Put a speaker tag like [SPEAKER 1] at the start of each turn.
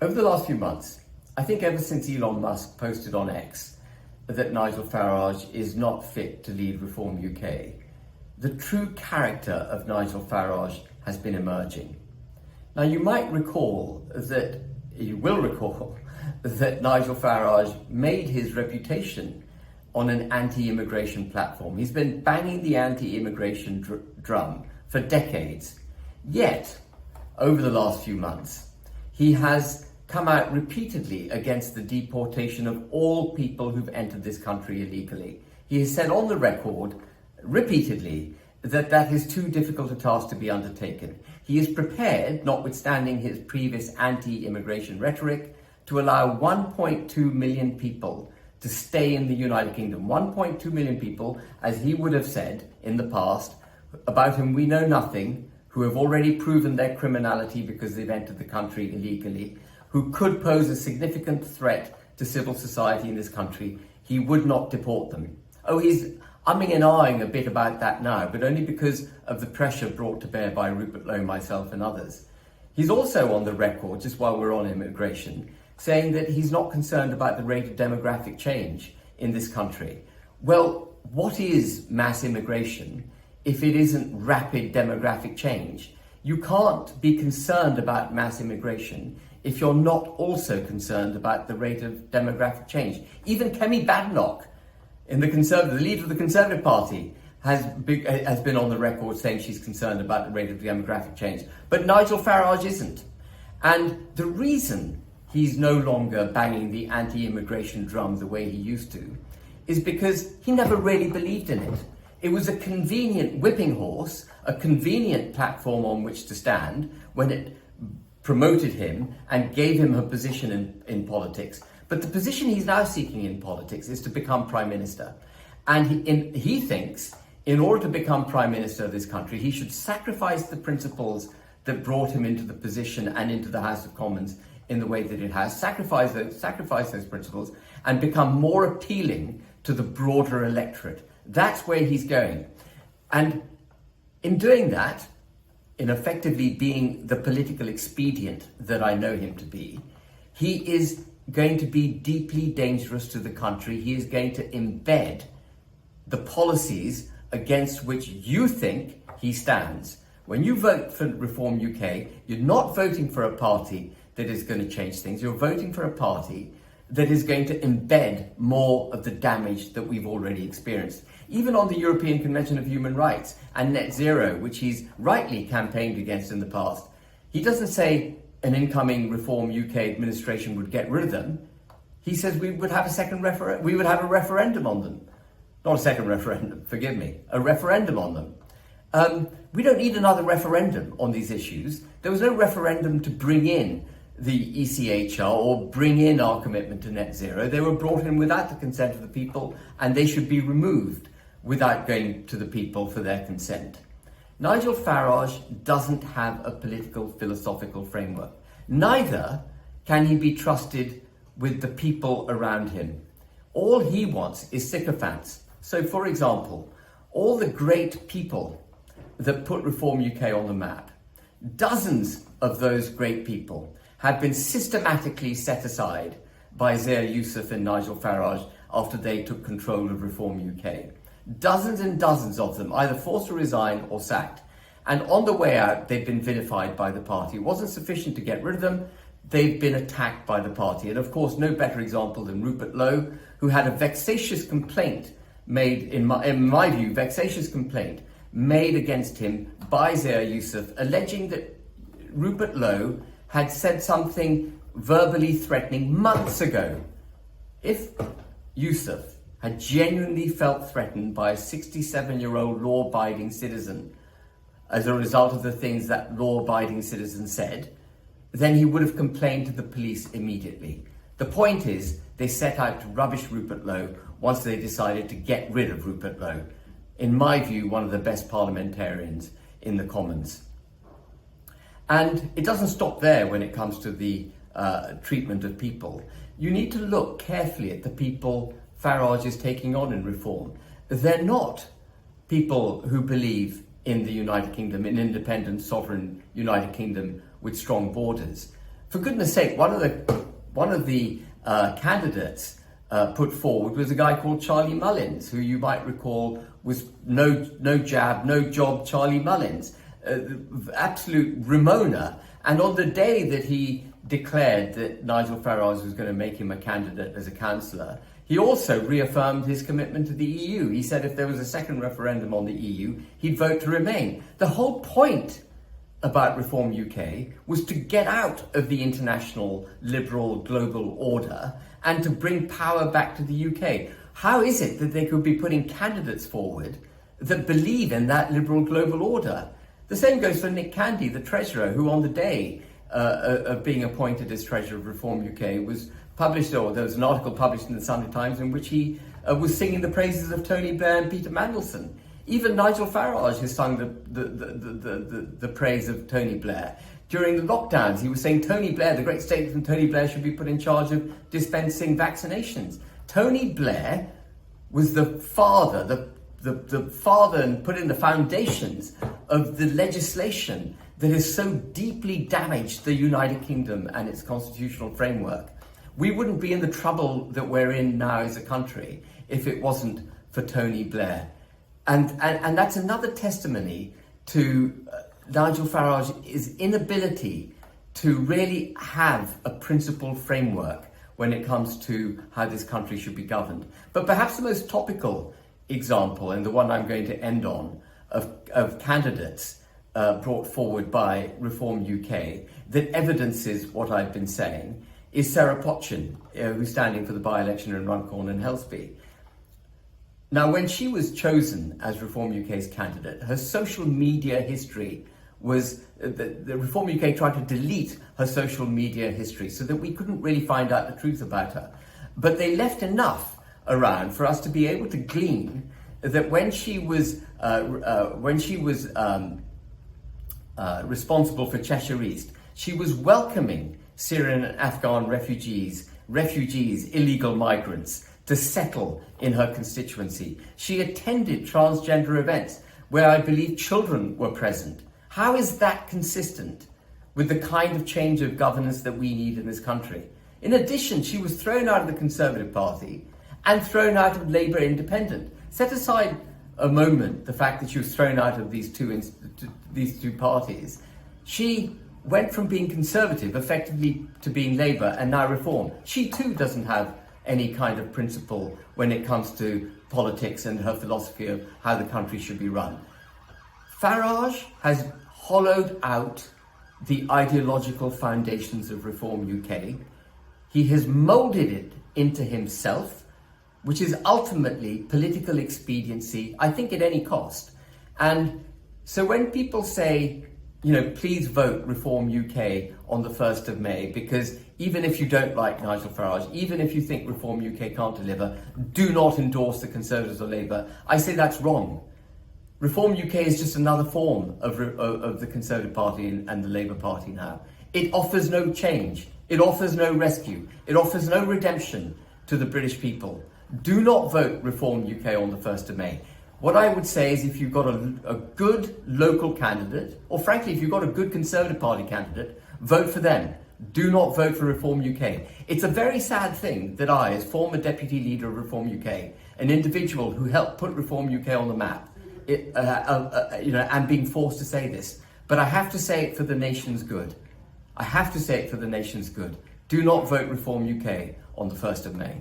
[SPEAKER 1] Over the last few months, I think ever since Elon Musk posted on X that Nigel Farage is not fit to lead Reform UK, the true character of Nigel Farage has been emerging. Now you will recall that Nigel Farage made his reputation on an anti-immigration platform. He's been banging the anti-immigration drum for decades. Yet, over the last few months, he has come out repeatedly against the deportation of all people who've entered this country illegally. He has said on the record repeatedly that that is too difficult a task to be undertaken. He is prepared, notwithstanding his previous anti-immigration rhetoric, to allow 1.2 million people to stay in the United Kingdom. 1.2 million people, as he would have said in the past, about whom we know nothing, who have already proven their criminality because they've entered the country illegally, who could pose a significant threat to civil society in this country. He would not deport them. Oh, he's umming and ahhing a bit about that now, but only because of the pressure brought to bear by Rupert Lowe, myself and others. He's also on the record, just while we're on immigration, saying that he's not concerned about the rate of demographic change in this country. Well, what is mass immigration if it isn't rapid demographic change? You can't be concerned about mass immigration if you're not also concerned about the rate of demographic change. Even Kemi Badenoch, the leader of the Conservative Party, has been on the record saying she's concerned about the rate of demographic change. But Nigel Farage isn't. And the reason he's no longer banging the anti-immigration drum the way he used to is because he never really believed in it. It was a convenient whipping horse, a convenient platform on which to stand when it promoted him and gave him a position in politics. But the position he's now seeking in politics is to become Prime Minister. And he thinks in order to become Prime Minister of this country, he should sacrifice the principles that brought him into the position and into the House of Commons in the way that it has, sacrifice those principles and become more appealing to the broader electorate. That's where he's going. And in doing that, in effectively being the political expedient that I know him to be, he is going to be deeply dangerous to the country. He is going to embed the policies against which you think he stands. When you vote for Reform UK, you're not voting for a party that is going to change things. You're voting for a party that is going to embed more of the damage that we've already experienced. Even on the European Convention of Human Rights and net zero, which he's rightly campaigned against in the past, he doesn't say an incoming Reform UK administration would get rid of them. He says we would have a referendum on them. Not a second referendum, forgive me, a referendum on them. We don't need another referendum on these issues. There was no referendum to bring in the ECHR or bring in our commitment to net zero. They were brought in without the consent of the people, and they should be removed without going to the people for their consent. Nigel Farage doesn't have a political philosophical framework. Neither can he be trusted with the people around him. All he wants is sycophants. So, for example, all the great people that put Reform UK on the map, dozens of those great people have been systematically set aside by Zia Youssef and Nigel Farage after they took control of Reform UK. Dozens and dozens of them either forced to resign or sacked. And on the way out, they've been vilified by the party. It wasn't sufficient to get rid of them. They've been attacked by the party. And of course, no better example than Rupert Lowe, who had a vexatious complaint made, in my view, vexatious complaint made against him by Zia Youssef, alleging that Rupert Lowe had said something verbally threatening months ago. If Youssef had genuinely felt threatened by a 67-year-old law-abiding citizen as a result of the things that law-abiding citizen said, then he would have complained to the police immediately. The point is, they set out to rubbish Rupert Lowe once they decided to get rid of Rupert Lowe. In my view, one of the best parliamentarians in the Commons. And it doesn't stop there when it comes to the treatment of people. You need to look carefully at the people Farage is taking on in reform. They're not people who believe in the United Kingdom, an independent, sovereign United Kingdom with strong borders. For goodness sake, one of the candidates put forward was a guy called Charlie Mullins, who you might recall was no jab, no job Charlie Mullins, absolute Ramona. And on the day that he declared that Nigel Farage was going to make him a candidate as a councillor, he also reaffirmed his commitment to the EU. He said if there was a second referendum on the EU, he'd vote to remain. The whole point about Reform UK was to get out of the international liberal global order and to bring power back to the UK. How is it that they could be putting candidates forward that believe in that liberal global order? The same goes for Nick Candy, the Treasurer, who on the day of being appointed as Treasurer of Reform UK was published, or there was an article published in the Sunday Times in which he was singing the praises of Tony Blair and Peter Mandelson. Even Nigel Farage has sung the praise of Tony Blair. During the lockdowns, he was saying Tony Blair, the great statesman Tony Blair, should be put in charge of dispensing vaccinations. Tony Blair was the father, the father, and put in the foundations of the legislation that has so deeply damaged the United Kingdom and its constitutional framework. We wouldn't be in the trouble that we're in now as a country if it wasn't for Tony Blair. And that's another testimony to Nigel Farage's inability to really have a principled framework when it comes to how this country should be governed. But perhaps the most topical example, and the one I'm going to end on, of candidates brought forward by Reform UK that evidences what I've been saying is Sarah Potchin, who's standing for the by-election in Runcorn and Helsby. Now, when she was chosen as Reform UK's candidate, her social media history was, the Reform UK tried to delete her social media history so that we couldn't really find out the truth about her. But they left enough around for us to be able to glean that when she was responsible for Cheshire East, she was welcoming Syrian and Afghan refugees, illegal migrants, to settle in her constituency. She attended transgender events where I believe children were present. How is that consistent with the kind of change of governance that we need in this country? In addition, she was thrown out of the Conservative Party and thrown out of Labour Independent. Set aside a moment the fact that she was thrown out of these two parties. She went from being Conservative effectively to being Labour and now Reform. She too doesn't have any kind of principle when it comes to politics and her philosophy of how the country should be run. Farage has hollowed out the ideological foundations of Reform UK. He has moulded it into himself, which is ultimately political expediency, I think at any cost. And so when people say, please vote Reform UK on the 1st of May, because even if you don't like Nigel Farage, even if you think Reform UK can't deliver, do not endorse the Conservatives or Labour, I say that's wrong. Reform UK is just another form of the Conservative Party and the Labour Party now. It offers no change. It offers no rescue. It offers no redemption to the British people. Do not vote Reform UK on the 1st of May. What I would say is if you've got a good local candidate, or frankly, if you've got a good Conservative Party candidate, vote for them. Do not vote for Reform UK. It's a very sad thing that I, as former Deputy Leader of Reform UK, an individual who helped put Reform UK on the map, am being forced to say this. But I have to say it for the nation's good. I have to say it for the nation's good. Do not vote Reform UK on the 1st of May.